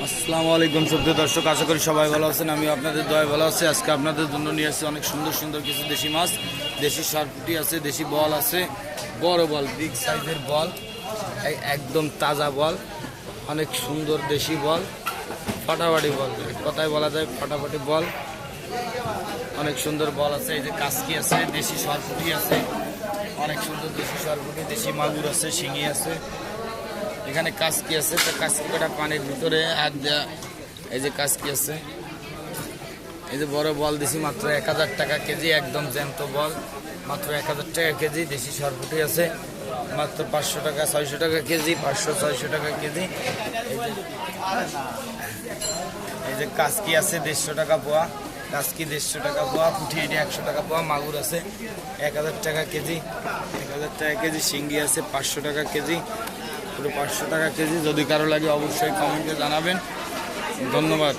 আসসালামু আলাইকুম সুপ্রিয় দর্শক, আশা করি সবাই ভালো আছেন। আমি আপনাদের দয়া ভালো আছি। আজকে আপনাদের জন্য নিয়ে আসছি অনেক সুন্দর সুন্দর কিছু দেশি মাছ। দেশি সারপুটি আছে, দেশি বল আছে, বড় বল, বিগ সাইজের বল, একদম তাজা বল, অনেক সুন্দর দেশি বল, ফাটাফাটি বল, কথায় বলা যায় ফাটাফাটি বল। অনেক সুন্দর বল আছে। এই যে কাসকি আছে, দেশি সারপুটি আছে, অনেক সুন্দর দেশি সারপুটি, দেশি মাগুর আছে, শিঙি আছে। এখানে কাসকি আছে, তো কাসকি কটা পানির ভিতরে হাত দেওয়া। এই যে কাসকি আছে, এই যে বড় বল দিছি মাত্র 1000 টাকা কেজি, একদম জ্যান্ত বল, মাত্র 1000 টাকা কেজি। দেশি সরপুটি আছে মাত্র 500 টাকা, 600 টাকা কেজি, 500-600 টাকা কেজি। এই যে কাসকি আছে 150 টাকা পোয়া, কাসকি 150 টাকা পোয়া, পুঁটি এটি 100 টাকা পোয়া। মাগুর আছে 1000 টাকা কেজি, 1000 টাকা কেজি। শিঙ্গি আছে 500 টাকা কেজি, পুরো 500 টাকা কেজি। যদি কারো লাগে অবশ্যই কমেন্টে জানাবেন। ধন্যবাদ।